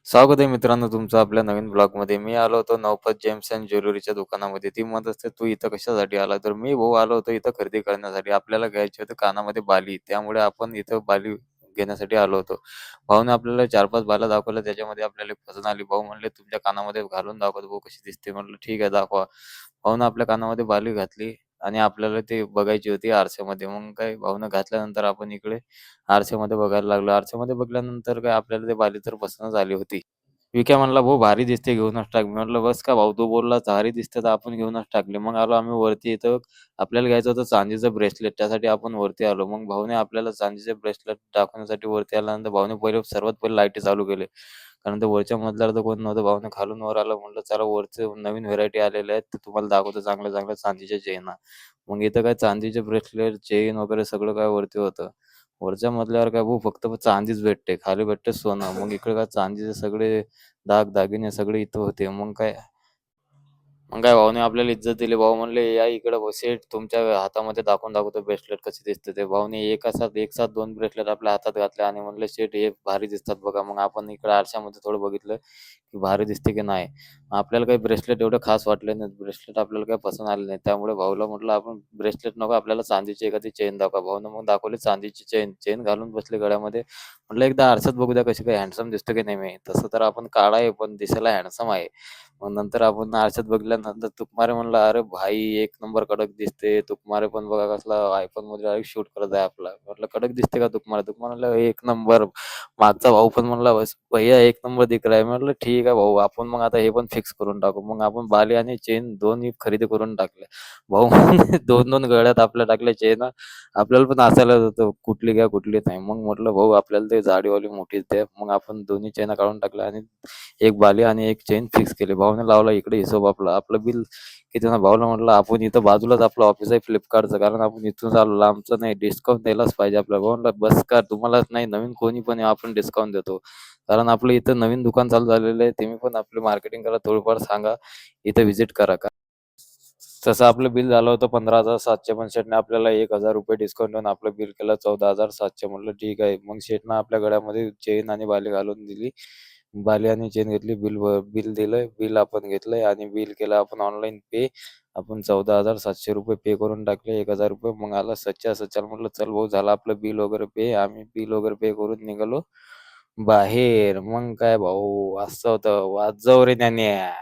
स्वागत आहे मित्रांनो तुमचं आपल्या नवीन ब्लॉगमध्ये. मी आलो होतो नवपत जेम्स अँड ज्वेलरीच्या दुकानामध्ये. ती म्हणत असते, "तू इथं कशासाठी आला?" तर मी भाऊ आलो होतो इथं खरेदी करण्यासाठी. आपल्याला घ्यायची होती कानामध्ये बाली. त्यामुळे आपण इथं बाली घेण्यासाठी आलो होतो. भाऊने आपल्याला 4-5 बाल्या दाखवल्या. त्याच्यामध्ये आपल्याला एक पसंत आली. भाऊ म्हणले, "तुमच्या कानामध्ये घालून दाखवतो भाऊ कशी दिसते." म्हटलं, "ठीक आहे, दाखवा." भाऊनं आपल्या कानामध्ये बाली घातली आणि आपल्याला ते बघायची होती आरशामध्ये. मग काय भाऊनं घातल्यानंतर आपण इकडे आरशामध्ये बघायला लागलो. आरशामध्ये बघल्यानंतर काय आपल्याला ते बाली तर पसंतच आली होती. विक्या म्हणला, "भाऊ भारी दिसते, घेऊनच टाक." मी म्हटलं, "बस का भाऊ, तू बोलला भारी दिसते तर आपण घेऊनच टाकले." मग आलो आम्ही वरती. इथं आपल्याला घ्यायचं होतं चांदीचं ब्रेसलेट. त्यासाठी आपण वरती आलो. मग भाऊने आपल्याला चांदीचे ब्रेसलेट दाखवण्यासाठी वरती आल्यानंतर भाऊने सर्वात पहिले लाईटी चालू केले. कारण ते वरच्या मजल्यावर तर कोण नव्हतं. भाऊने खालून वर आलं. म्हटलं, "चला वरचे नवीन व्हेरायटी आलेल्या आहेत, तर तुम्हाला दाखवतो चांगल्या-चांगल्या चांदीच्या चेना." मग इथं काय चांदीचे ब्रेसलेट, चेन वगैरे सगळं काय वरती होतं. वरच्या मजल्यावर काय भाऊ फक्त चांदीच भेटते. खाली भेटते सोनं. मग इकडे काय चांदीचे सगळे दागदागिने सगळे इथं होते. मग काय भाऊने आपल्याला इज्जत दिली. भाऊ म्हणले, "या इकडं भाऊ शेठ तुमच्या हातामध्ये दाखवून दाखवतो ब्रेसलेट कसे दिसते ते." भाऊने एक साथ 2 ब्रेसलेट आपल्या हातात घातले आणि म्हणले, "शेठ हे भारी दिसतात बघा." मग आपण इकडे आरशामध्ये थोडं बघितलं, की भारी दिसते की नाही. आपल्याला काही ब्रेसलेट एवढं खास वाटले नाहीत. ब्रेसलेट आपल्याला काही पसंत आले नाही. त्यामुळे भाऊला म्हटलं, "आपण ब्रेसलेट नको आपल्याला चांदीची एखादी चेन दाखवा." भाऊनं मग दाखवली चांदीची चेन. चेन घालून बसले गळ्यामध्ये. म्हटलं, "एकदा आरशात बघू द्या कशी काय हँडसम दिसतो की नाही मी." तसं तर आपण काळा आहे, पण दिसायला हँडसम आहे. मग नंतर आपण आरशात बघितल्यानंतर तुकमारे म्हणला, "अरे भाई एक नंबर कडक दिसते." तुकमारे पण बघा कसला iPhoneमध्ये डायरेक्ट शूट करत आहे आपला. म्हटलं, "कडक दिसते का तुकमारे?" तुकमारे म्हणला, "एक नंबर." मागचा भाऊ पण म्हणला, "बस भैय्या एक नंबर दिख रहा है." म्हटलं, "ठीक आहे भाऊ, आपण मग आता हे पण फिक्स करून टाकू." मग आपण बाली आणि चेन दोन्ही खरेदी करून टाकल्या. भाऊ म्हणे 2-2 गळ्यात आपल्या टाकल्या चेना. आपल्याला पण हसायला होतं, कुठली घ्या, कुठली नाही. मग म्हटलं, "भाऊ आपल्याला ते जाडीवाली मोठीच द्या." मग आपण दोन्ही चेना काढून टाकल्या आणि एक बाली आणि एक चेन फिक्स केली. भाऊने लावला इकडे हिशोब आपला. आपलं बिल किती ना भाऊला म्हटलं, "आपण इथं बाजूलाच आपलं ऑफिस आहे Flipkartचं, कारण आपण इथूनच आलो लांबचं नाही, डिस्काउंट द्यायलाच पाहिजे आपल्याला." भाऊ म्हणला, "बस का तुम्हालाच नाही, नवीन कोणी पण या, आपण डिस्काउंट देतो." कारण आपलं इथं नवीन दुकान चालू झालेलं आहे. तुम्ही पण आपली मार्केटिंग करा, थोडंफार सांगा, इथं व्हिजिट करा. तसं आपलं बिल झालं होतं 15,700, पण शेठने आपल्याला ₹1,000 डिस्काउंट देऊन आपलं बिल केलं 14,700. म्हटलं ठीक आहे. मग शेठनं आपल्या गळ्यामध्ये चेन आणि बाली घालून दिली. बाली आणि चेन घेतली. बिल दिलं. बिल आपण घेतलंय आणि बिल केलं आपण ऑनलाईन पे. आपण ₹14,700 पे करून टाकले. ₹1,000. मग आला सच्या. सच्याला म्हटलं, "चल भाऊ झालं आपलं बिल वगैरे पे." आम्ही बिल वगैरे पे करून निघालो बाहेर. मग काय भाऊ असं होतं, "वाजव रे न्यान्या."